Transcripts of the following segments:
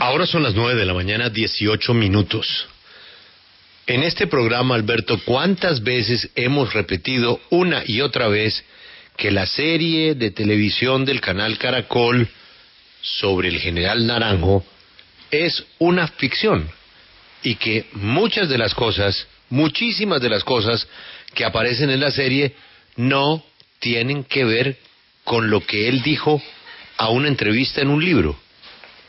Ahora son las 9 de la mañana, 18 minutos. En este programa, Alberto, ¿cuántas veces hemos repetido una y otra vez que la serie de televisión del canal Caracol sobre el general Naranjo es una ficción? Y que muchísimas de las cosas que aparecen en la serie no tienen que ver con lo que él dijo a una entrevista en un libro.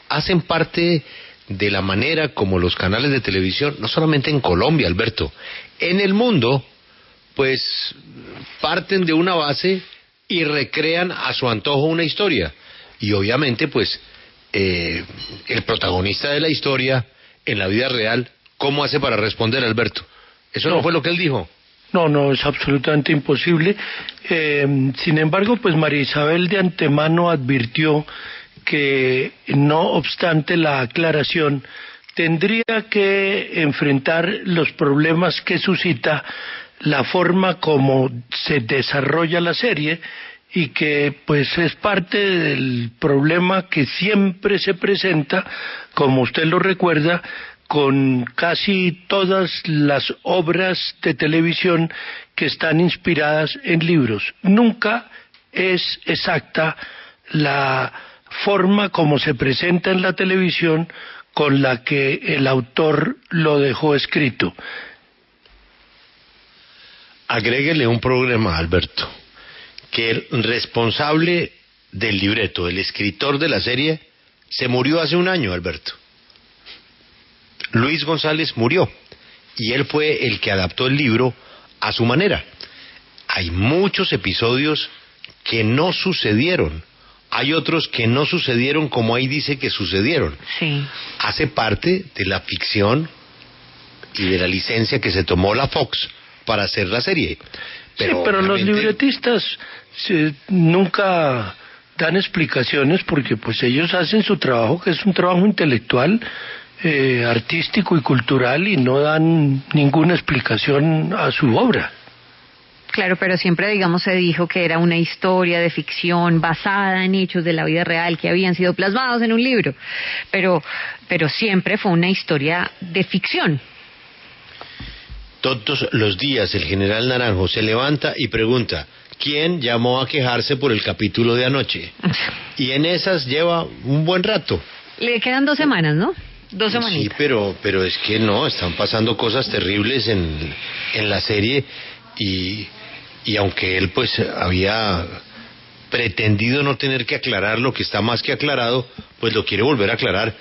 Hacen parte de la manera como los canales de televisión, no solamente en Colombia, Alberto, en el mundo, pues parten de una base y recrean a su antojo una historia. Y obviamente, pues, el protagonista de la historia, en la vida real, ¿cómo hace para responder, Alberto? ¿Eso no fue lo que él dijo? No, es absolutamente imposible. Sin embargo, pues María Isabel de antemano advirtió que, no obstante la aclaración, tendría que enfrentar los problemas que suscita la forma como se desarrolla la serie, y que pues es parte del problema que siempre se presenta, como usted lo recuerda, con casi todas las obras de televisión que están inspiradas en libros. Nunca es exacta la forma como se presenta en la televisión con la que el autor lo dejó escrito. Agréguele un problema, Alberto, que el responsable del libreto, el escritor de la serie, se murió hace un año, Alberto. Luis González murió y él fue el que adaptó el libro a su manera. Hay muchos episodios que no sucedieron, hay otros que no sucedieron como ahí dice que sucedieron. Sí. Hace parte de la ficción y de la licencia que se tomó la Fox para hacer la serie. Pero los libretistas nunca dan explicaciones, porque pues ellos hacen su trabajo, que es un trabajo intelectual, artístico y cultural, y no dan ninguna explicación a su obra. Claro, pero siempre, digamos, se dijo que era una historia de ficción basada en hechos de la vida real que habían sido plasmados en un libro, pero siempre fue una historia de ficción. Todos los días el general Naranjo se levanta y pregunta: ¿quién llamó a quejarse por el capítulo de anoche? Y en esas lleva un buen rato. Le quedan 2 semanas, ¿no? 2 semanitas. Sí, pero es que no, están pasando cosas terribles en la serie, y aunque él pues había pretendido no tener que aclarar lo que está más que aclarado, pues lo quiere volver a aclarar.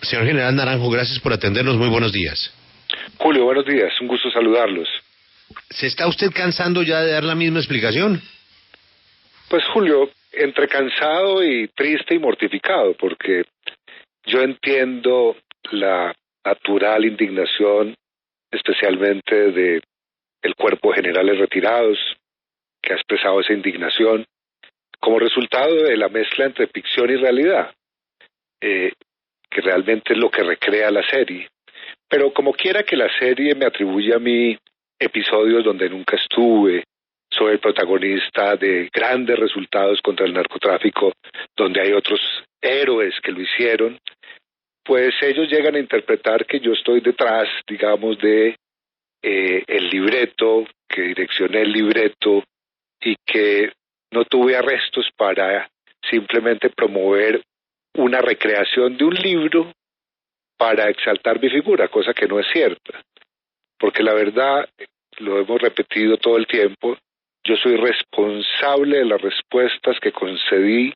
Señor general Naranjo, gracias por atendernos, muy buenos días. Julio, buenos días, un gusto saludarlos. ¿Se está usted cansando ya de dar la misma explicación? Pues Julio, entre cansado y triste y mortificado, porque yo entiendo la natural indignación, especialmente de el Cuerpo de Generales Retirados, que ha expresado esa indignación como resultado de la mezcla entre ficción y realidad, que realmente es lo que recrea la serie. Pero como quiera que la serie me atribuye a mí episodios donde nunca estuve, soy el protagonista de grandes resultados contra el narcotráfico, donde hay otros héroes que lo hicieron, pues ellos llegan a interpretar que yo estoy detrás, digamos, de el libreto, que direccioné el libreto y que no tuve arrestos para simplemente promover una recreación de un libro para exaltar mi figura, cosa que no es cierta. Porque la verdad, lo hemos repetido todo el tiempo, yo soy responsable de las respuestas que concedí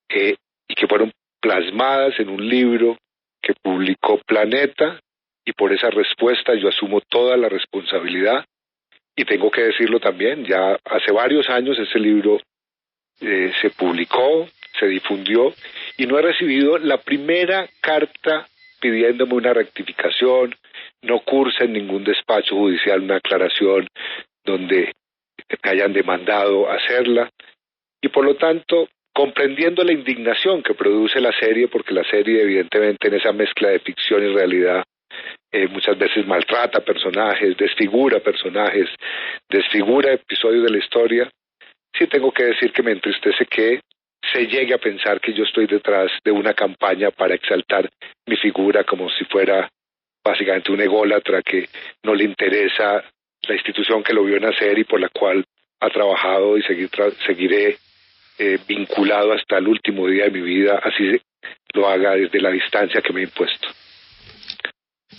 y que fueron plasmadas en un libro que publicó Planeta, y por esa respuesta yo asumo toda la responsabilidad. Y tengo que decirlo también, ya hace varios años ese libro se publicó, se difundió, y no he recibido la primera carta pidiéndome una rectificación, no cursa en ningún despacho judicial una aclaración donde me hayan demandado hacerla, y por lo tanto, comprendiendo la indignación que produce la serie, porque la serie evidentemente en esa mezcla de ficción y realidad muchas veces maltrata personajes, desfigura episodios de la historia, sí tengo que decir que me entristece que se llegue a pensar que yo estoy detrás de una campaña para exaltar mi figura como si fuera básicamente un ególatra que no le interesa la institución que lo vio nacer y por la cual ha trabajado y seguiré vinculado hasta el último día de mi vida, así lo haga desde la distancia que me he impuesto.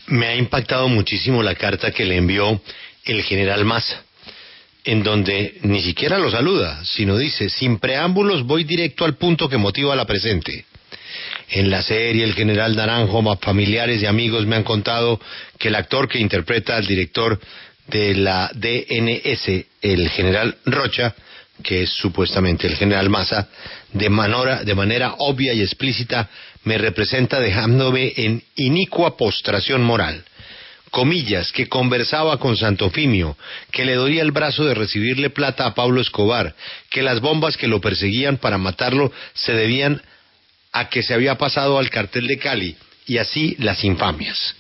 Me ha impactado muchísimo la carta que le envió el general Massa, en donde ni siquiera lo saluda, sino dice: sin preámbulos voy directo al punto que motiva la presente. En la serie el general Naranjo, más familiares y amigos me han contado que el actor que interpreta al director de la DNS, el general Rocha, que es supuestamente el general Massa, de manera obvia y explícita me representa dejándome en inicua postración moral. Comillas, que conversaba con Santofimio, que le dolía el brazo de recibirle plata a Pablo Escobar, que las bombas que lo perseguían para matarlo se debían a que se había pasado al cartel de Cali, y así las infamias.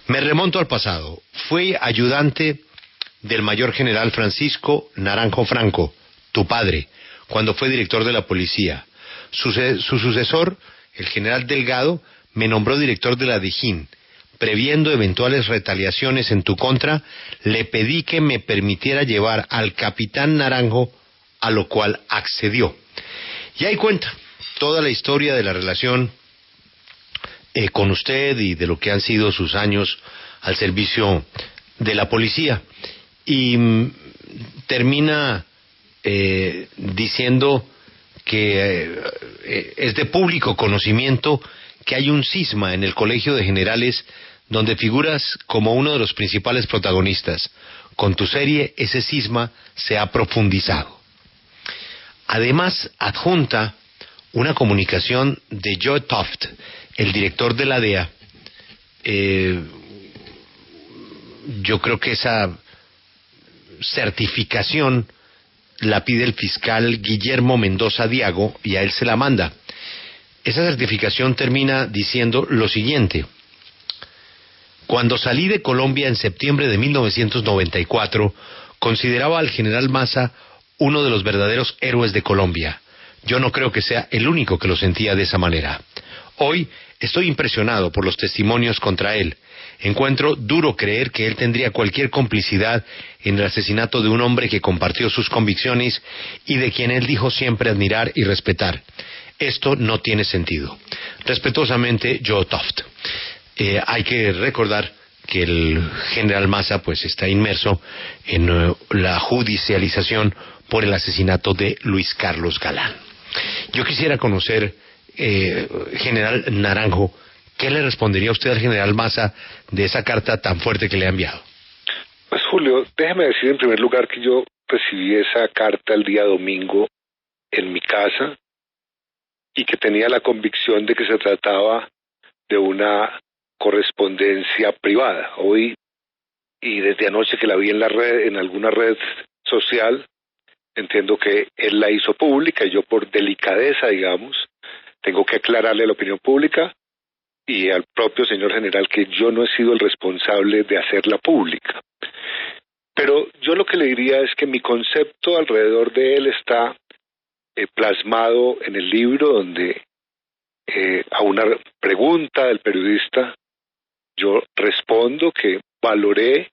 Me remonto al pasado. Fui ayudante del mayor general Francisco Naranjo Franco, tu padre, cuando fue director de la policía. Su sucesor, el general Delgado, me nombró director de la Dijín. Previendo eventuales retaliaciones en tu contra, le pedí que me permitiera llevar al capitán Naranjo, a lo cual accedió. Y ahí cuenta toda la historia de la relación con usted y de lo que han sido sus años al servicio de la policía. Y termina diciendo que es de público conocimiento que hay un cisma en el Colegio de Generales donde figuras como uno de los principales protagonistas. Con tu serie ese cisma se ha profundizado. Además, adjunta una comunicación de Joe Toft, el director de la DEA. Yo creo que esa certificación la pide el fiscal Guillermo Mendoza Diago y a él se la manda. Esa certificación termina diciendo lo siguiente: cuando salí de Colombia en septiembre de 1994, consideraba al general Massa uno de los verdaderos héroes de Colombia. Yo no creo que sea el único que lo sentía de esa manera. Hoy estoy impresionado por los testimonios contra él. Encuentro duro creer que él tendría cualquier complicidad en el asesinato de un hombre que compartió sus convicciones y de quien él dijo siempre admirar y respetar. Esto no tiene sentido. Respetuosamente, Joe Toft. Hay que recordar que el general Massa pues está inmerso en la judicialización por el asesinato de Luis Carlos Galán. Yo quisiera conocer, general Naranjo, ¿qué le respondería usted al general Massa de esa carta tan fuerte que le ha enviado? Pues Julio, déjeme decir en primer lugar que yo recibí esa carta el día domingo en mi casa y que tenía la convicción de que se trataba de una correspondencia privada. Hoy y desde anoche que la vi en la red, en alguna red social, entiendo que él la hizo pública y yo por delicadeza, digamos, tengo que aclararle a la opinión pública y al propio señor general que yo no he sido el responsable de hacerla pública. Pero yo lo que le diría es que mi concepto alrededor de él está plasmado en el libro, donde a una pregunta del periodista yo respondo que valoré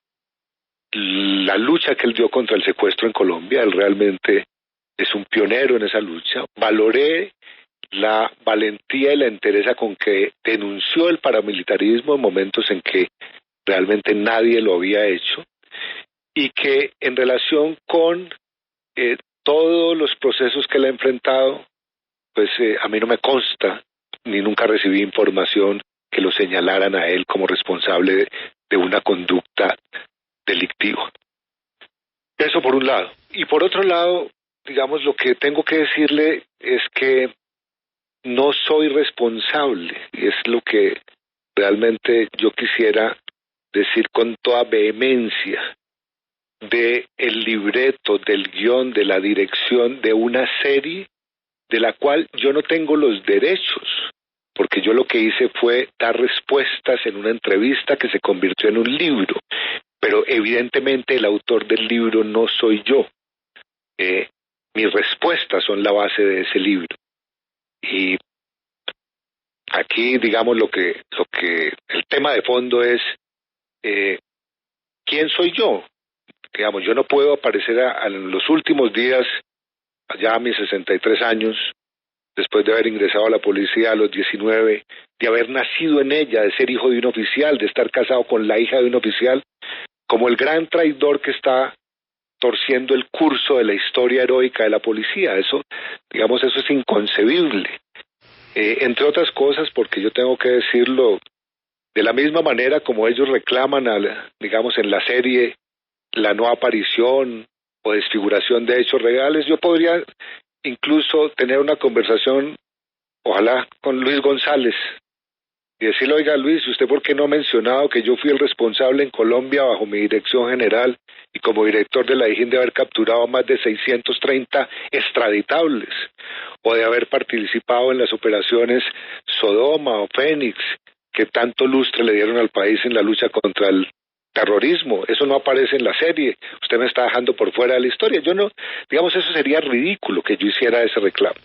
la lucha que él dio contra el secuestro en Colombia. Él realmente es un pionero en esa lucha. Valoré la valentía y la entereza con que denunció el paramilitarismo en momentos en que realmente nadie lo había hecho, y que en relación con todos los procesos que él ha enfrentado, pues a mí no me consta, ni nunca recibí información que lo señalaran a él como responsable de una conducta delictiva. Eso por un lado. Y por otro lado, digamos, lo que tengo que decirle es que no soy responsable, y es lo que realmente yo quisiera decir con toda vehemencia, de el libreto, del guión, de la dirección de una serie de la cual yo no tengo los derechos, porque yo lo que hice fue dar respuestas en una entrevista que se convirtió en un libro, pero evidentemente el autor del libro no soy yo. Mis respuestas son la base de ese libro. Y aquí, digamos, lo que el tema de fondo es ¿quién soy yo? Digamos, yo no puedo aparecer en los últimos días, allá a mis 63 años, después de haber ingresado a la policía a los 19, de haber nacido en ella, de ser hijo de un oficial, de estar casado con la hija de un oficial, como el gran traidor que está torciendo el curso de la historia heroica de la policía. Eso, digamos, eso es inconcebible. Entre otras cosas, porque yo tengo que decirlo, de la misma manera como ellos reclaman, digamos, en la serie, la no aparición o desfiguración de hechos reales, yo podría incluso tener una conversación, ojalá, con Luis González, y decirle, oiga Luis, ¿usted por qué no ha mencionado que yo fui el responsable en Colombia bajo mi dirección general y como director de la DIJÍN de haber capturado más de 630 extraditables, o de haber participado en las operaciones Sodoma o Fénix, que tanto lustre le dieron al país en la lucha contra el terrorismo? Eso no aparece en la serie, usted me está dejando por fuera de la historia. Yo no, digamos, eso sería ridículo que yo hiciera ese reclamo.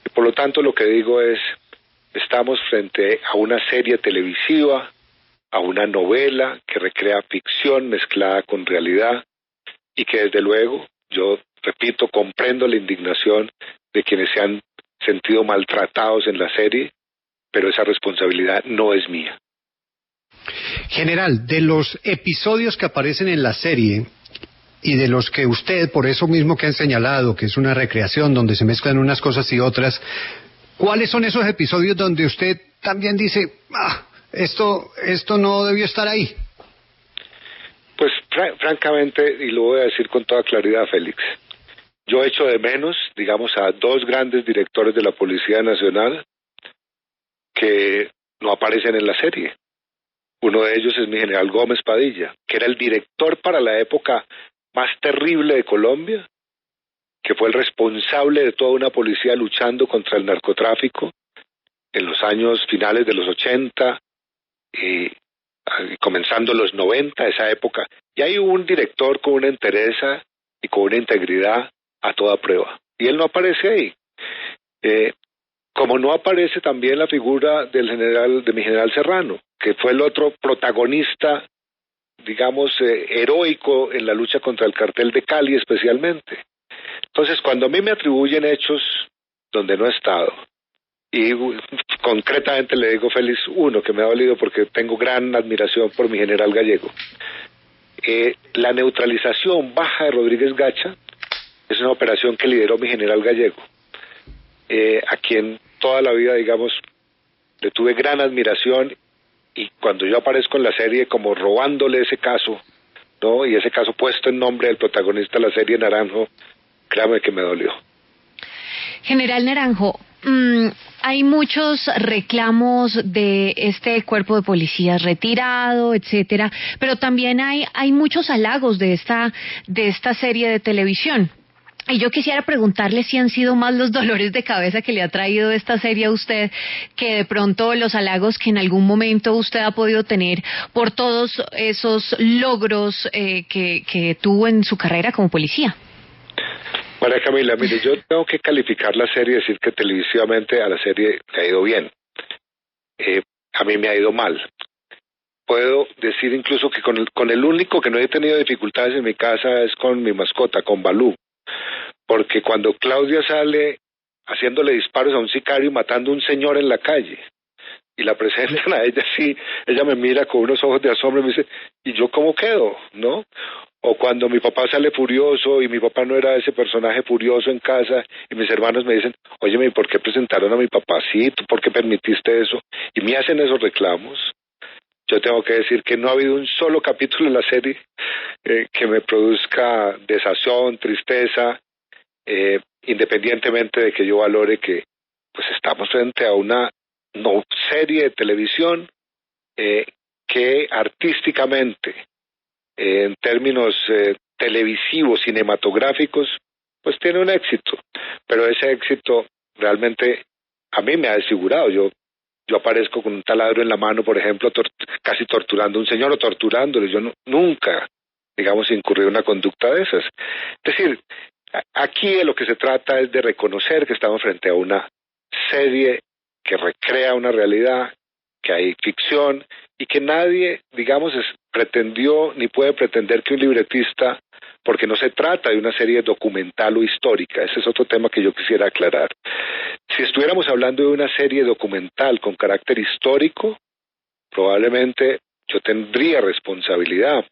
Y por lo tanto lo que digo es, estamos frente a una serie televisiva, a una novela que recrea ficción mezclada con realidad, y que desde luego, yo repito, comprendo la indignación de quienes se han sentido maltratados en la serie, pero esa responsabilidad no es mía. General, de los episodios que aparecen en la serie y de los que usted, por eso mismo que han señalado, que es una recreación donde se mezclan unas cosas y otras, ¿cuáles son esos episodios donde usted también dice, esto no debió estar ahí? Pues francamente, y lo voy a decir con toda claridad, Félix, yo echo de menos, digamos, a dos grandes directores de la Policía Nacional que no aparecen en la serie. Uno de ellos es mi general Gómez Padilla, que era el director para la época más terrible de Colombia, que fue el responsable de toda una policía luchando contra el narcotráfico en los años finales de los 80 y comenzando los 90, esa época. Y hay un director con una entereza y con una integridad a toda prueba. Y él no aparece ahí. Como no aparece también la figura de mi general Serrano, que fue el otro protagonista, digamos, heroico en la lucha contra el cartel de Cali especialmente. Entonces, cuando a mí me atribuyen hechos donde no he estado, y concretamente le digo, Félix, uno que me ha dolido porque tengo gran admiración por mi general Gallego, la neutralización baja de Rodríguez Gacha es una operación que lideró mi general Gallego, a quien toda la vida, digamos, le tuve gran admiración, y cuando yo aparezco en la serie como robándole ese caso, ¿no? Y ese caso puesto en nombre del protagonista de la serie, Naranjo, créame que me dolió. General Naranjo, hay muchos reclamos de este cuerpo de policías retirado, etcétera, pero también hay muchos halagos de esta serie de televisión. Y yo quisiera preguntarle si han sido más los dolores de cabeza que le ha traído esta serie a usted que de pronto los halagos que en algún momento usted ha podido tener por todos esos logros que tuvo en su carrera como policía. María Camila, mire, yo tengo que calificar la serie y decir que televisivamente a la serie le ha ido bien. A mí me ha ido mal. Puedo decir incluso que con el único que no he tenido dificultades en mi casa es con mi mascota, con Balú. Porque cuando Claudia sale haciéndole disparos a un sicario y matando a un señor en la calle, y la presentan a ella así, ella me mira con unos ojos de asombro y me dice, ¿y yo cómo quedo? ¿No? O cuando mi papá sale furioso y mi papá no era ese personaje furioso en casa y mis hermanos me dicen, óyeme, ¿por qué presentaron a mi papá así? ¿Tú por qué permitiste eso? Y me hacen esos reclamos. Yo tengo que decir que no ha habido un solo capítulo en la serie que me produzca desazón, tristeza, independientemente de que yo valore que pues estamos frente a una serie de televisión que artísticamente, en términos televisivos, cinematográficos, pues tiene un éxito, pero ese éxito realmente a mí me ha desfigurado. Yo aparezco con un taladro en la mano, por ejemplo, casi torturando a un señor o torturándole. Yo nunca, digamos, incurrí en una conducta de esas. Es decir, aquí de lo que se trata es de reconocer que estamos frente a una serie que recrea una realidad, que hay ficción y que nadie, digamos, pretendió ni puede pretender que un libretista, porque no se trata de una serie documental o histórica, ese es otro tema que yo quisiera aclarar. Si estuviéramos hablando de una serie documental con carácter histórico, probablemente yo tendría responsabilidad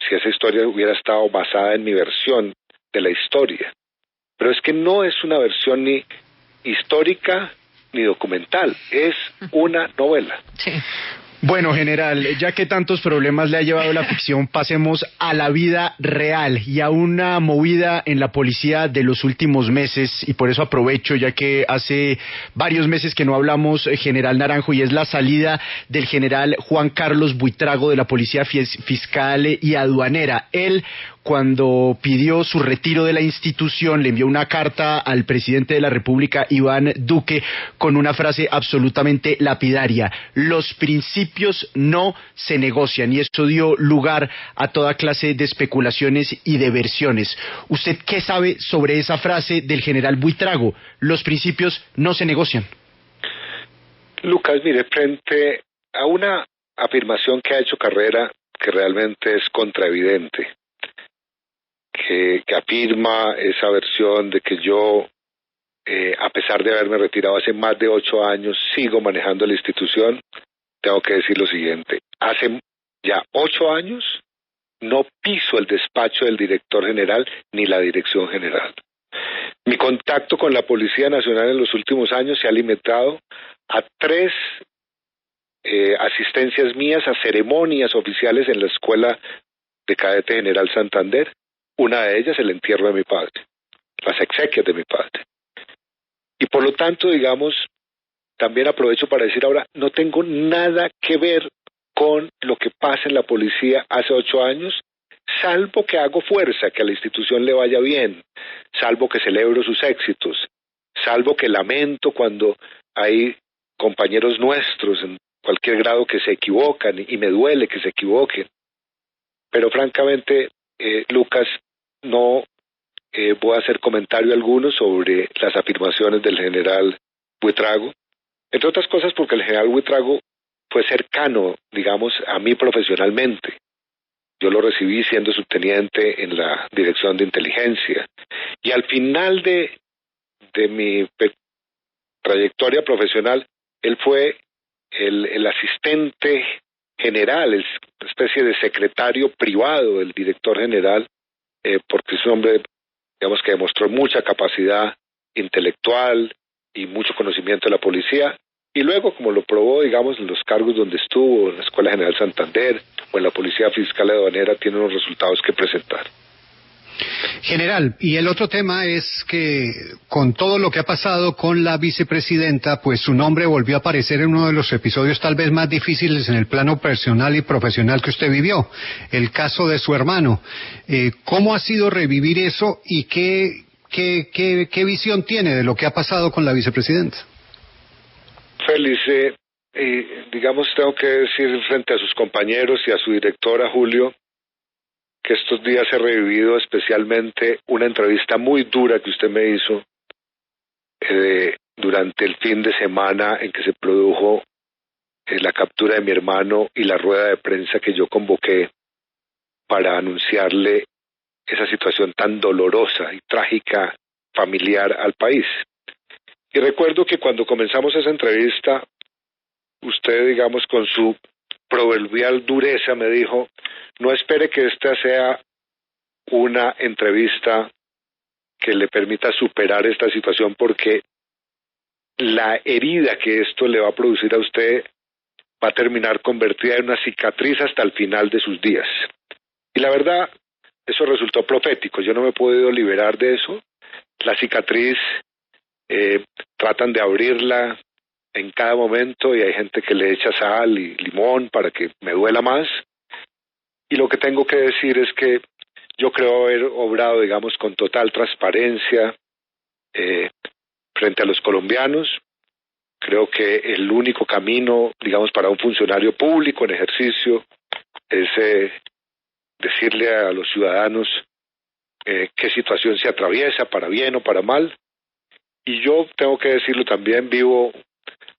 si esa historia hubiera estado basada en mi versión de la historia. Pero es que no es una versión ni histórica ni documental, es una novela. Sí. Bueno, general, ya que tantos problemas le ha llevado la ficción, pasemos a la vida real y a una movida en la policía de los últimos meses, y por eso aprovecho, ya que hace varios meses que no hablamos, general Naranjo, y es la salida del general Juan Carlos Buitrago de la Policía Fiscal y Aduanera. Él, cuando pidió su retiro de la institución, le envió una carta al presidente de la República, Iván Duque, con una frase absolutamente lapidaria: los principios no se negocian, y eso dio lugar a toda clase de especulaciones y de versiones. ¿Usted qué sabe sobre esa frase del general Buitrago? Los principios no se negocian. Lucas, mire, frente a una afirmación que ha hecho Carrera, que realmente es contraevidente, que afirma esa versión de que yo, a pesar de haberme retirado hace más de 8 años, sigo manejando la institución, tengo que decir lo siguiente: hace ya 8 años no piso el despacho del director general ni la dirección general. Mi contacto con la Policía Nacional en los últimos años se ha limitado a 3 asistencias mías a ceremonias oficiales en la Escuela de Cadete General Santander. Una de ellas, el entierro de mi padre, las exequias de mi padre. Y por lo tanto, digamos, también aprovecho para decir ahora, no tengo nada que ver con lo que pasa en la policía hace 8 años, salvo que hago fuerza, que a la institución le vaya bien, salvo que celebro sus éxitos, salvo que lamento cuando hay compañeros nuestros en cualquier grado que se equivocan, y me duele que se equivoquen. Pero francamente, Lucas, no voy a hacer comentario alguno sobre las afirmaciones del general Buitrago, entre otras cosas porque el general Buitrago fue cercano, digamos, a mí profesionalmente. Yo lo recibí siendo subteniente en la Dirección de Inteligencia, y al final de mi trayectoria profesional, él fue el asistente general, es una especie de secretario privado del director general, porque es un hombre, digamos, que demostró mucha capacidad intelectual y mucho conocimiento de la policía, y luego, como lo probó, digamos, en los cargos donde estuvo, en la Escuela General Santander o en la Policía Fiscal y Aduanera, tiene unos resultados que presentar. General, y el otro tema es que con todo lo que ha pasado con la vicepresidenta, pues su nombre volvió a aparecer en uno de los episodios tal vez más difíciles en el plano personal y profesional que usted vivió, el caso de su hermano. ¿Cómo ha sido revivir eso y qué visión tiene de lo que ha pasado con la vicepresidenta? Félix, digamos, tengo que decir frente a sus compañeros y a su directora, Julio, que estos días he revivido especialmente una entrevista muy dura que usted me hizo durante el fin de semana en que se produjo la captura de mi hermano y la rueda de prensa que yo convoqué para anunciarle esa situación tan dolorosa y trágica familiar al país. Y recuerdo que cuando comenzamos esa entrevista, usted, digamos, con su proverbial dureza me dijo: no espere que esta sea una entrevista que le permita superar esta situación, porque la herida que esto le va a producir a usted va a terminar convertida en una cicatriz hasta el final de sus días. Y la verdad, eso resultó profético. Yo no me he podido liberar de eso. La cicatriz, tratan de abrirla en cada momento y hay gente que le echa sal y limón para que me duela más. Y lo que tengo que decir es que yo creo haber obrado, digamos, con total transparencia frente a los colombianos. Creo que el único camino, digamos, para un funcionario público en ejercicio es decirle a los ciudadanos qué situación se atraviesa, para bien o para mal. Y yo tengo que decirlo también, vivo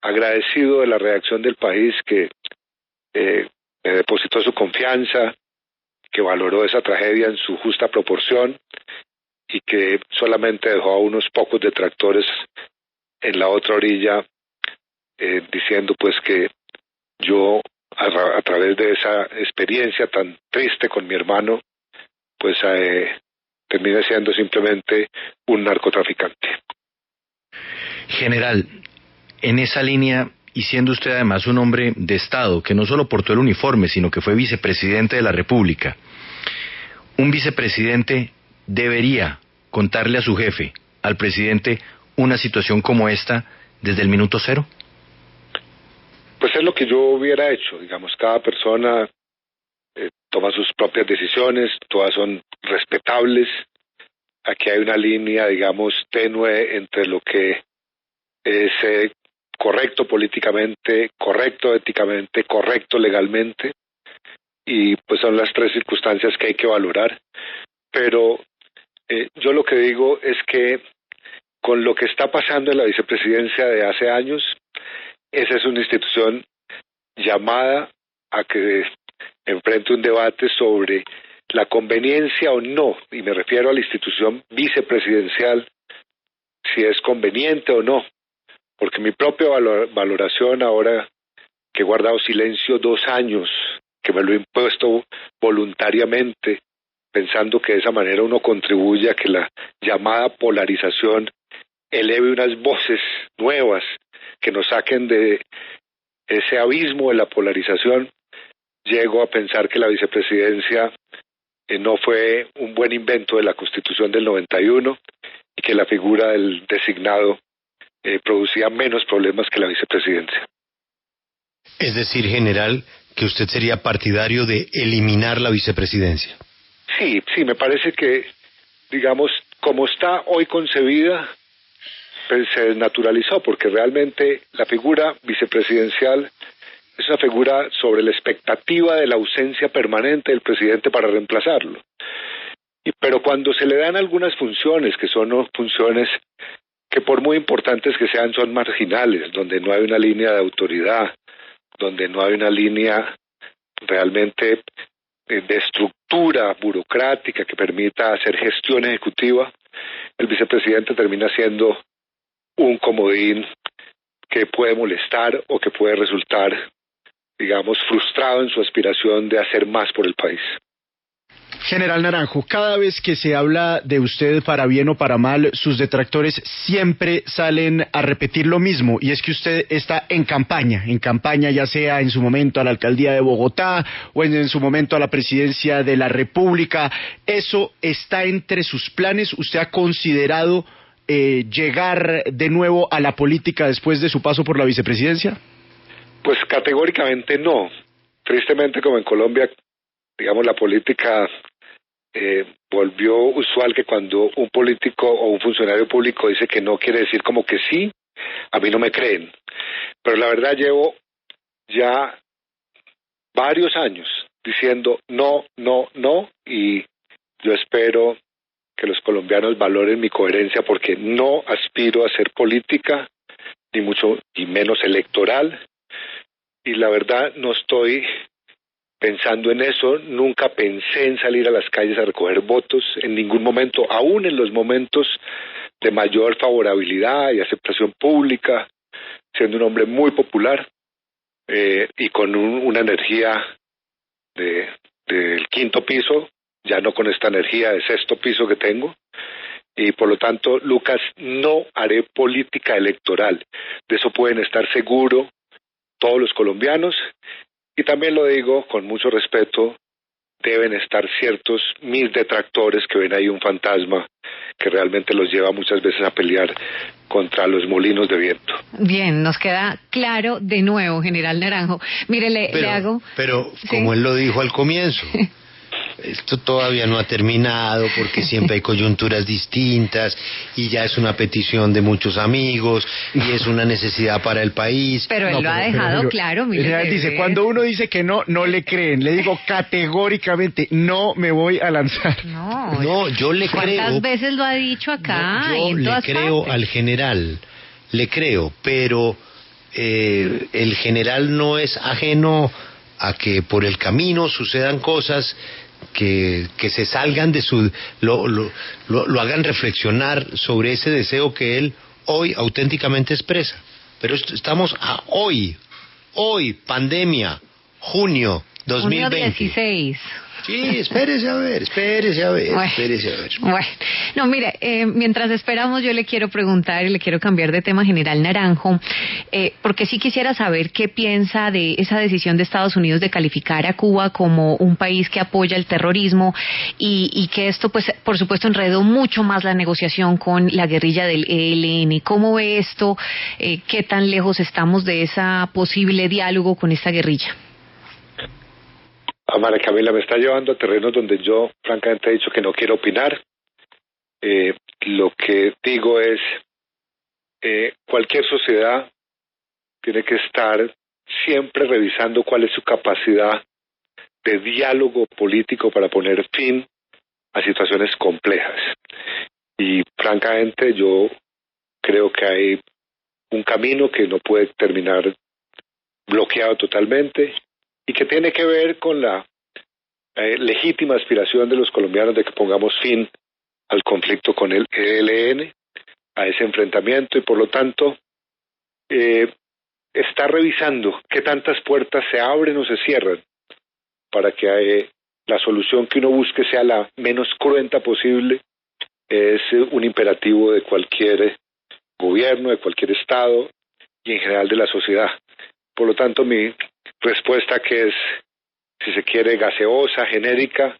agradecido de la reacción del país que me depositó su confianza, que valoró esa tragedia en su justa proporción y que solamente dejó a unos pocos detractores en la otra orilla diciendo pues que yo a través de esa experiencia tan triste con mi hermano pues terminé siendo simplemente un narcotraficante. General, en esa línea, y siendo usted además un hombre de Estado, que no solo portó el uniforme, sino que fue vicepresidente de la República, un vicepresidente debería contarle a su jefe, al presidente, una situación como esta desde el minuto cero. Pues es lo que yo hubiera hecho, digamos, cada persona toma sus propias decisiones, todas son respetables. Aquí hay una línea, digamos, tenue entre lo que es correcto políticamente, correcto éticamente, correcto legalmente, y pues son las tres circunstancias que hay que valorar. Pero yo lo que digo es que con lo que está pasando en la vicepresidencia de hace años, esa es una institución llamada a que enfrente un debate sobre la conveniencia o no, y me refiero a la institución vicepresidencial, si es conveniente o no, porque mi propia valoración ahora que he guardado silencio 2 años, que me lo he impuesto voluntariamente, pensando que de esa manera uno contribuye a que la llamada polarización eleve unas voces nuevas que nos saquen de ese abismo de la polarización, llego a pensar que la vicepresidencia no fue un buen invento de la Constitución del 91 y que la figura del designado producía menos problemas que la vicepresidencia. Es decir, general, que usted sería partidario de eliminar la vicepresidencia. Sí, me parece que, digamos, como está hoy concebida, pues se desnaturalizó, porque realmente la figura vicepresidencial es una figura sobre la expectativa de la ausencia permanente del presidente para reemplazarlo. Pero cuando se le dan algunas funciones, que son funciones que por muy importantes que sean, son marginales, donde no hay una línea de autoridad, donde no hay una línea realmente de estructura burocrática que permita hacer gestión ejecutiva, el vicepresidente termina siendo un comodín que puede molestar o que puede resultar, digamos, frustrado en su aspiración de hacer más por el país. General Naranjo, cada vez que se habla de usted, para bien o para mal, sus detractores siempre salen a repetir lo mismo, y es que usted está en campaña ya sea en su momento a la alcaldía de Bogotá o en su momento a la presidencia de la República. ¿Eso está entre sus planes? ¿Usted ha considerado llegar de nuevo a la política después de su paso por la vicepresidencia? Pues categóricamente no. Tristemente, como en Colombia, digamos, la política volvió usual que cuando un político o un funcionario público dice que no, quiere decir como que sí. A mí no me creen. Pero la verdad llevo ya varios años diciendo no, y yo espero que los colombianos valoren mi coherencia, porque no aspiro a hacer política, ni mucho y menos electoral, y la verdad no estoy pensando en eso. Nunca pensé en salir a las calles a recoger votos en ningún momento, aún en los momentos de mayor favorabilidad y aceptación pública, siendo un hombre muy popular y con una energía del 5º piso, ya no con esta energía de 6º piso que tengo, y por lo tanto, Lucas, no haré política electoral. De eso pueden estar seguros todos los colombianos. Y también lo digo con mucho respeto, deben estar ciertos mis detractores que ven ahí un fantasma que realmente los lleva muchas veces a pelear contra los molinos de viento. Bien, nos queda claro de nuevo, general Naranjo. Mire, le hago... Pero ¿sí? Como él lo dijo al comienzo, esto todavía no ha terminado porque siempre hay coyunturas distintas y ya es una petición de muchos amigos y es una necesidad para el país. Pero él lo ha dejado claro. Mire, dice, cuando uno dice que no, no le creen. Le digo categóricamente, no me voy a lanzar. No, yo le creo. ¿Cuántas veces lo ha dicho acá? Yo y en le todas creo partes? al general, le creo, pero el general no es ajeno a que por el camino sucedan cosas que se salgan de su... lo hagan reflexionar sobre ese deseo que él hoy auténticamente expresa. Pero estamos a hoy, pandemia, junio 2020. Junio 16. Sí, espérese a ver. Bueno, no, mire, mientras esperamos yo le quiero preguntar y le quiero cambiar de tema, General Naranjo, porque sí quisiera saber qué piensa de esa decisión de Estados Unidos de calificar a Cuba como un país que apoya el terrorismo y que esto, pues, por supuesto, enredó mucho más la negociación con la guerrilla del ELN. ¿Cómo ve esto? ¿Qué tan lejos estamos de ese posible diálogo con esta guerrilla? María Camila, me está llevando a terrenos donde yo francamente he dicho que no quiero opinar. Lo que digo es, cualquier sociedad tiene que estar siempre revisando cuál es su capacidad de diálogo político para poner fin a situaciones complejas. Y francamente yo creo que hay un camino que no puede terminar bloqueado totalmente, y que tiene que ver con la legítima aspiración de los colombianos de que pongamos fin al conflicto con el ELN, a ese enfrentamiento, y por lo tanto está revisando qué tantas puertas se abren o se cierran para que la solución que uno busque sea la menos cruenta posible. Es un imperativo de cualquier gobierno, de cualquier Estado y en general de la sociedad. Por lo tanto, mi respuesta, que es, si se quiere, gaseosa, genérica,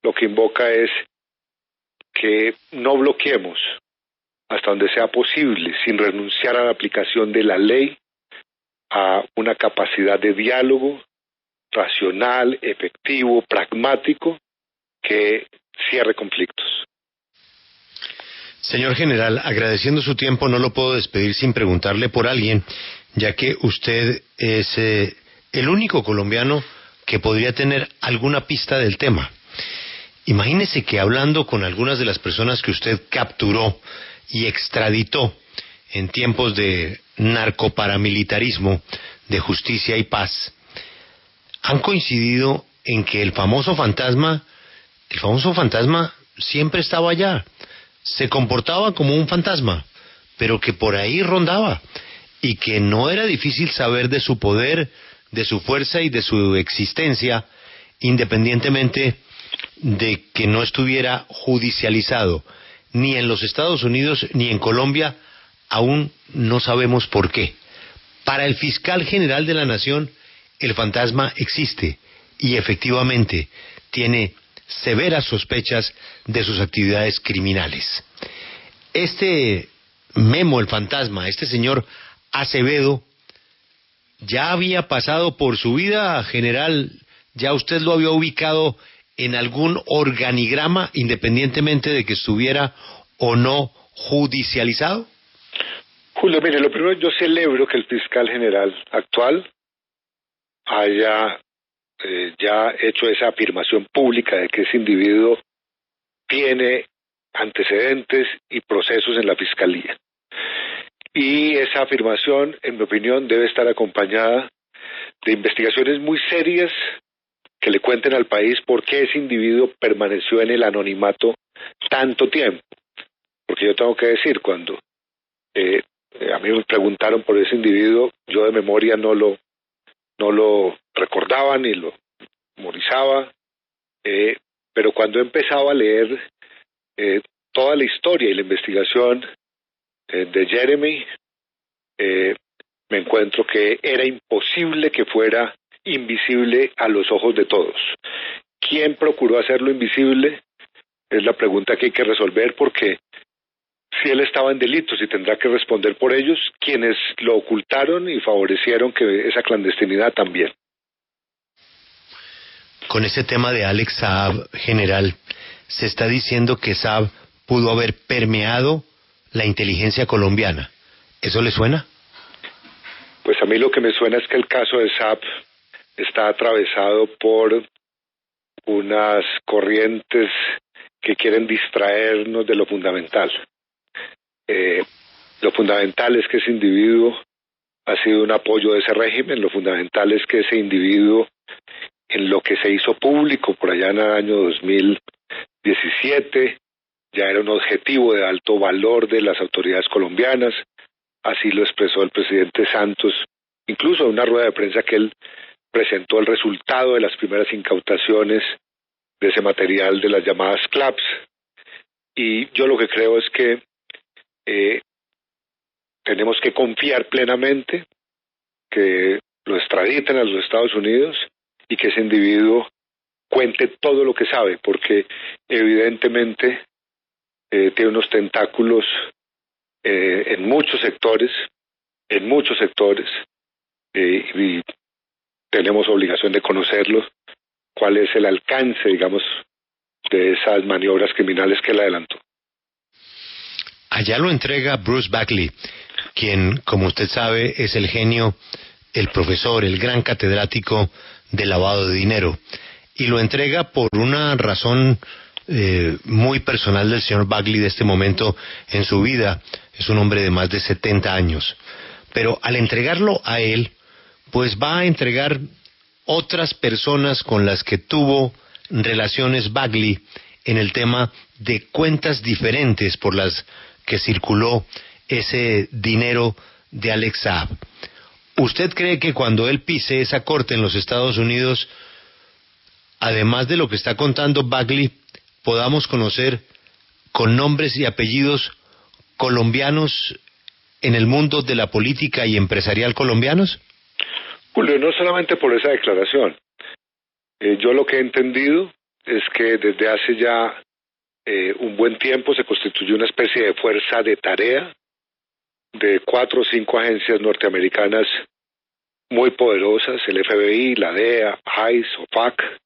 lo que invoca es que no bloqueemos hasta donde sea posible, sin renunciar a la aplicación de la ley, a una capacidad de diálogo racional, efectivo, pragmático, que cierre conflictos. Señor general, agradeciendo su tiempo, no lo puedo despedir sin preguntarle por alguien, ya que usted es el único colombiano que podría tener alguna pista del tema. Imagínese que hablando con algunas de las personas que usted capturó y extraditó en tiempos de narcoparamilitarismo, de justicia y paz, han coincidido en que el famoso fantasma siempre estaba allá, se comportaba como un fantasma, pero que por ahí rondaba, y que no era difícil saber de su poder, de su fuerza y de su existencia, independientemente de que no estuviera judicializado, ni en los Estados Unidos ni en Colombia. Aún no sabemos por qué. Para el fiscal general de la Nación, el fantasma existe y efectivamente tiene severas sospechas de sus actividades criminales. Este Memo, el fantasma, este señor Acevedo, ya había pasado por su vida, general. ¿Ya usted lo había ubicado en algún organigrama, independientemente de que estuviera o no judicializado? Julio, mire, lo primero, yo celebro que el fiscal general actual haya ya hecho esa afirmación pública de que ese individuo tiene antecedentes y procesos en la fiscalía. Y esa afirmación, en mi opinión, debe estar acompañada de investigaciones muy serias que le cuenten al país por qué ese individuo permaneció en el anonimato tanto tiempo. Porque yo tengo que decir, cuando a mí me preguntaron por ese individuo, yo de memoria no lo recordaba ni lo memorizaba, pero cuando he empezado a leer toda la historia y la investigación de Jeremy, me encuentro que era imposible que fuera invisible a los ojos de todos. ¿Quién procuró hacerlo invisible? Es la pregunta que hay que resolver, porque si él estaba en delitos y tendrá que responder por ellos, quienes lo ocultaron y favorecieron que esa clandestinidad también. Con ese tema de Alex Saab, general, se está diciendo que Saab pudo haber permeado la inteligencia colombiana. ¿Eso le suena? Pues a mí lo que me suena es que el caso de Saab está atravesado por unas corrientes que quieren distraernos de lo fundamental. Lo fundamental es que ese individuo ha sido un apoyo de ese régimen. Lo fundamental es que ese individuo, en lo que se hizo público por allá en el año 2017, ya era un objetivo de alto valor de las autoridades colombianas. Así lo expresó el presidente Santos, incluso en una rueda de prensa que él presentó el resultado de las primeras incautaciones de ese material de las llamadas CLAPS. Y yo lo que creo es que tenemos que confiar plenamente que lo extraditen a los Estados Unidos y que ese individuo cuente todo lo que sabe, porque evidentemente tiene unos tentáculos en muchos sectores, y tenemos obligación de conocerlos, cuál es el alcance, digamos, de esas maniobras criminales que él adelantó. Allá lo entrega Bruce Bagley, quien, como usted sabe, es el genio, el profesor, el gran catedrático de lavado de dinero. Y lo entrega por una razón muy personal del señor Bagley de este momento en su vida. Es un hombre de más de 70 años. Pero al entregarlo a él, pues va a entregar otras personas con las que tuvo relaciones Bagley en el tema de cuentas diferentes por las que circuló ese dinero de Alex Saab. ¿Usted cree que cuando él pise esa corte en los Estados Unidos, además de lo que está contando Bagley, podamos conocer con nombres y apellidos colombianos en el mundo de la política y empresarial colombianos? Julio, no solamente por esa declaración. Yo lo que he entendido es que desde hace ya un buen tiempo se constituyó una especie de fuerza de tarea de 4 o 5 agencias norteamericanas muy poderosas, el FBI, la DEA, ICE, OFAC,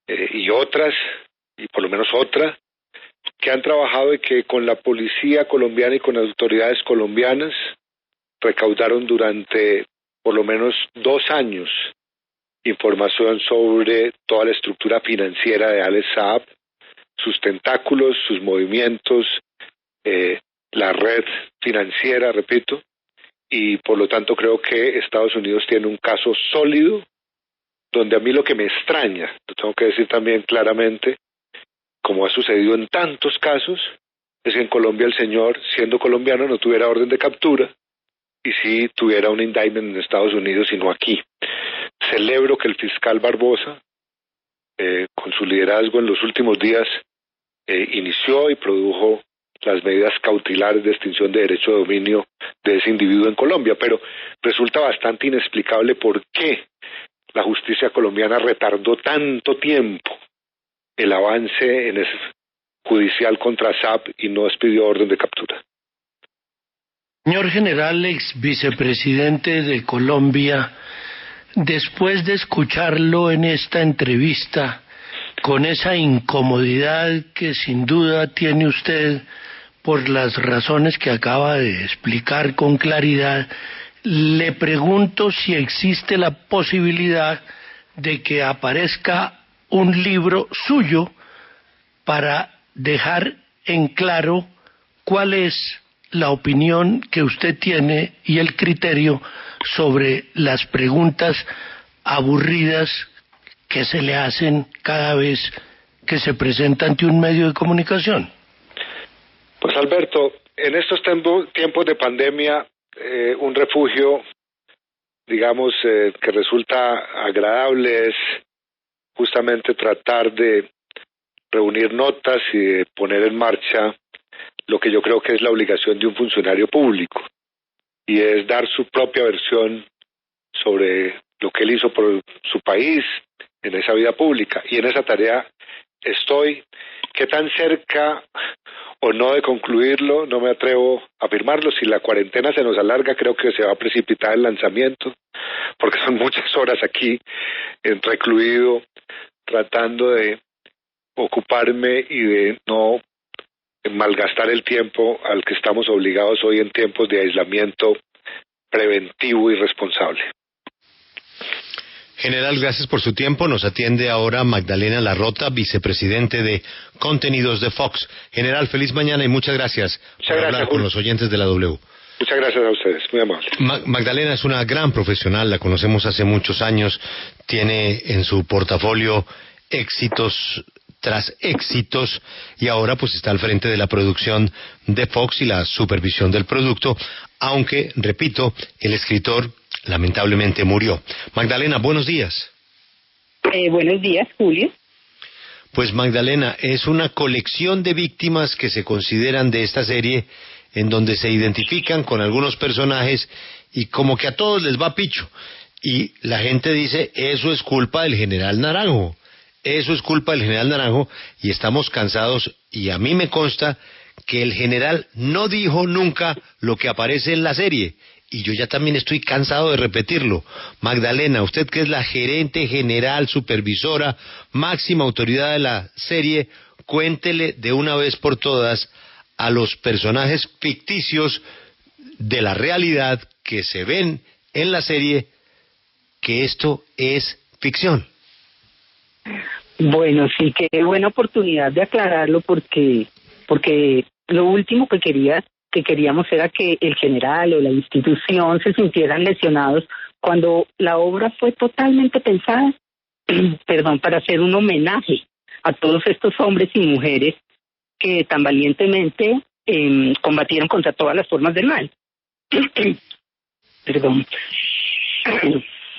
y otras, y por lo menos otra, que han trabajado y que con la policía colombiana y con las autoridades colombianas recaudaron durante por lo menos 2 años información sobre toda la estructura financiera de Alex Saab, sus tentáculos, sus movimientos, la red financiera, repito, y por lo tanto creo que Estados Unidos tiene un caso sólido, donde a mí lo que me extraña, lo tengo que decir también claramente, como ha sucedido en tantos casos, es que en Colombia el señor, siendo colombiano, no tuviera orden de captura y sí tuviera un indictment en Estados Unidos y no aquí. Celebro que el fiscal Barbosa, con su liderazgo en los últimos días, inició y produjo las medidas cautelares de extinción de derecho de dominio de ese individuo en Colombia, pero resulta bastante inexplicable por qué la justicia colombiana retardó tanto tiempo el avance en ese judicial contra Saab y no expidió orden de captura. Señor general, ex vicepresidente de Colombia, después de escucharlo en esta entrevista, con esa incomodidad que sin duda tiene usted por las razones que acaba de explicar con claridad, le pregunto si existe la posibilidad de que aparezca un libro suyo para dejar en claro cuál es la opinión que usted tiene y el criterio sobre las preguntas aburridas que se le hacen cada vez que se presenta ante un medio de comunicación. Pues Alberto, en estos tiempos de pandemia, un refugio, digamos, que resulta agradable es justamente tratar de reunir notas y de poner en marcha lo que yo creo que es la obligación de un funcionario público, y es dar su propia versión sobre lo que él hizo por su país en esa vida pública, y en esa tarea estoy. ¿Qué tan cerca o no de concluirlo? No me atrevo a afirmarlo. Si la cuarentena se nos alarga, creo que se va a precipitar el lanzamiento, porque son muchas horas aquí recluido, tratando de ocuparme y de no malgastar el tiempo al que estamos obligados hoy en tiempos de aislamiento preventivo y responsable. General, gracias por su tiempo. Nos atiende ahora Magdalena Larrota, vicepresidente de Contenidos de Fox. General, feliz mañana y muchas gracias por hablar con los oyentes de la W. Muchas gracias a ustedes, muy amable. Magdalena es una gran profesional, la conocemos hace muchos años, tiene en su portafolio éxitos tras éxitos y ahora pues está al frente de la producción de Fox y la supervisión del producto, aunque, repito, el escritor lamentablemente murió. Magdalena, buenos días. Buenos días, Julio. Pues Magdalena, es una colección de víctimas que se consideran de esta serie en donde se identifican con algunos personajes y como que a todos les va picho. Y la gente dice, eso es culpa del general Naranjo, eso es culpa del general Naranjo, y estamos cansados, y a mí me consta que el general no dijo nunca lo que aparece en la serie, y yo ya también estoy cansado de repetirlo. Magdalena, usted que es la gerente general, supervisora, máxima autoridad de la serie, cuéntele de una vez por todas a los personajes ficticios de la realidad que se ven en la serie que esto es ficción. Bueno, sí, qué buena oportunidad de aclararlo porque lo último que queríamos era que el general o la institución se sintieran lesionados cuando la obra fue totalmente pensada, para hacer un homenaje a todos estos hombres y mujeres que tan valientemente combatieron contra todas las formas del mal. Perdón.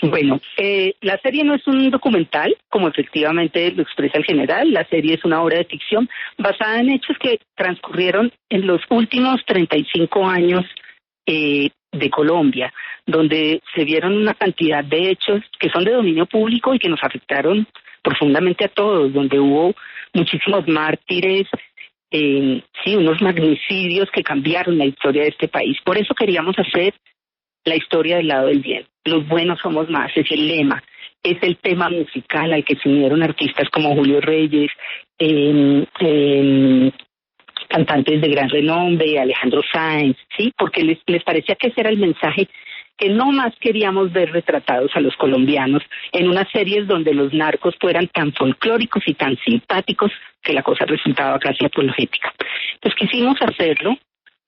Bueno, la serie no es un documental, como efectivamente lo expresa el general. La serie es una obra de ficción basada en hechos que transcurrieron en los últimos 35 años de Colombia, donde se vieron una cantidad de hechos que son de dominio público y que nos afectaron profundamente a todos, donde hubo muchísimos mártires, unos magnicidios que cambiaron la historia de este país. Por eso queríamos hacer la historia del lado del bien. Los buenos somos más, es el lema, es el tema musical al que se unieron artistas como Julio Reyes, cantantes de gran renombre, Alejandro Sáenz, ¿sí? Porque les parecía que ese era el mensaje que no más queríamos ver retratados a los colombianos en unas series donde los narcos fueran tan folclóricos y tan simpáticos que la cosa resultaba casi apologética. Entonces quisimos hacerlo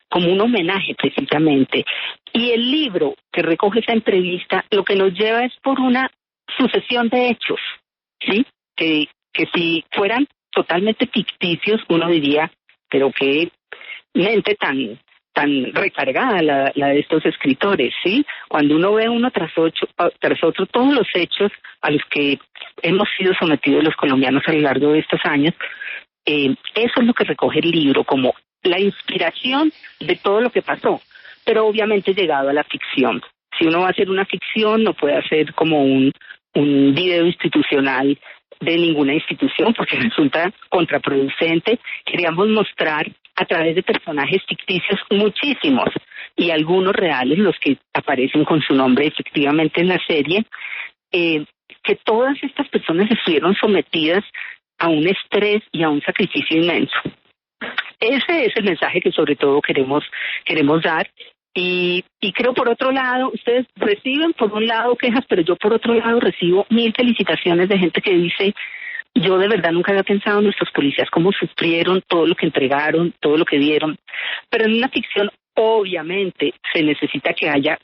como un homenaje precisamente. Y el libro que recoge esa entrevista lo que nos lleva es por una sucesión de hechos, ¿sí? Que si fueran totalmente ficticios uno diría, pero qué mente tan recargada la de estos escritores, ¿sí? Cuando uno ve uno tras otro todos los hechos a los que hemos sido sometidos los colombianos a lo largo de estos años, eso es lo que recoge el libro, como la inspiración de todo lo que pasó, pero obviamente llegado a la ficción. Si uno va a hacer una ficción, no puede hacer como un video institucional de ninguna institución, porque resulta contraproducente. Queríamos mostrar a través de personajes ficticios muchísimos, y algunos reales, los que aparecen con su nombre efectivamente en la serie, que todas estas personas estuvieron sometidas a un estrés y a un sacrificio inmenso. Ese es el mensaje que sobre todo queremos dar. Y creo, por otro lado, ustedes reciben por un lado quejas, pero yo por otro lado recibo 1000 felicitaciones de gente que dice: yo de verdad nunca había pensado en nuestros policías cómo sufrieron, todo lo que entregaron, todo lo que dieron. Pero en una ficción obviamente se necesita que haya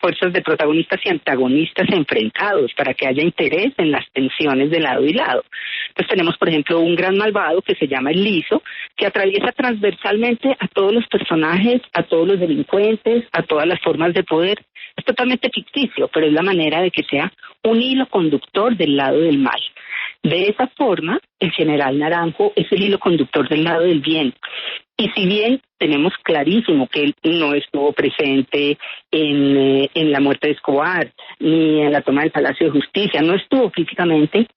fuerzas de protagonistas y antagonistas enfrentados para que haya interés en las tensiones de lado y lado. Entonces tenemos, por ejemplo, un gran malvado que se llama el Liso, que atraviesa transversalmente a todos los personajes, a todos los delincuentes, a todas las formas de poder. Es totalmente ficticio, pero es la manera de que sea un hilo conductor del lado del mal. De esa forma, el general Naranjo es el hilo conductor del lado del bien. Y si bien tenemos clarísimo que él no estuvo presente en la muerte de Escobar, ni en la toma del Palacio de Justicia, no estuvo físicamente,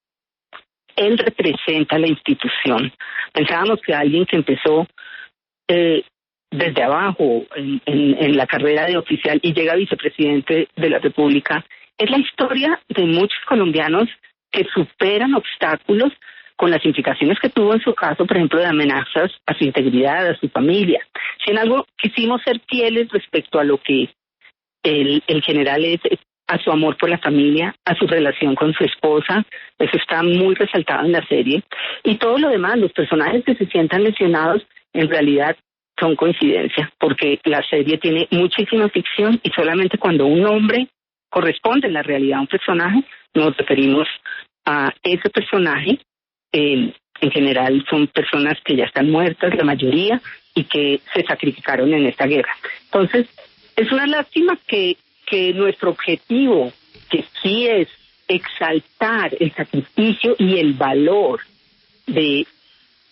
él representa la institución. Pensábamos que alguien que empezó desde abajo en la carrera de oficial y llega a vicepresidente de la República, es la historia de muchos colombianos que superan obstáculos con las implicaciones que tuvo en su caso, por ejemplo, de amenazas a su integridad, a su familia. Si en algo quisimos ser fieles respecto a lo que el general es, a su amor por la familia, a su relación con su esposa, eso está muy resaltado en la serie. Y todo lo demás, los personajes que se sientan lesionados, en realidad son coincidencia, porque la serie tiene muchísima ficción y solamente cuando un nombre corresponde en la realidad a un personaje, nos referimos a ese personaje. En general son personas que ya están muertas, la mayoría, y que se sacrificaron en esta guerra. Entonces, es una lástima que nuestro objetivo, que sí es exaltar el sacrificio y el valor de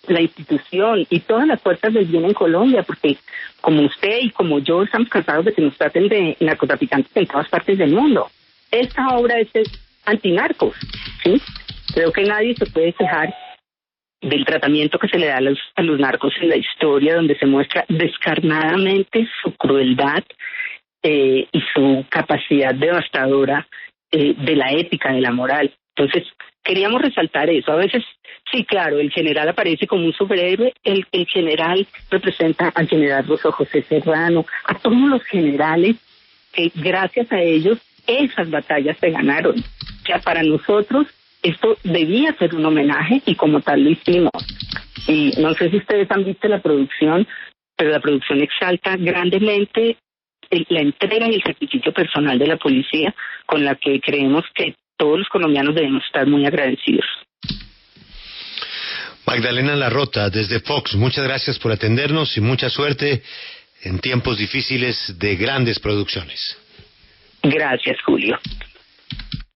la institución y todas las fuerzas del bien en Colombia, porque como usted y como yo estamos cansados de que nos traten de narcotraficantes en todas partes del mundo. Esta obra es antinarcos, ¿sí? Creo que nadie se puede quejar del tratamiento que se le da a los narcos en la historia, donde se muestra descarnadamente su crueldad y su capacidad devastadora de la ética, de la moral. Entonces, queríamos resaltar eso. A veces, sí, claro, el general aparece como un superhéroe, el general representa al general José Serrano, a todos los generales que gracias a ellos esas batallas se ganaron. O sea, para nosotros esto debía ser un homenaje y como tal lo hicimos. Y no sé si ustedes han visto la producción, pero la producción exalta grandemente la entrega y el sacrificio personal de la policía, con la que creemos que todos los colombianos debemos estar muy agradecidos. Magdalena Larrota, desde Fox, muchas gracias por atendernos y mucha suerte en tiempos difíciles de grandes producciones. Gracias, Julio.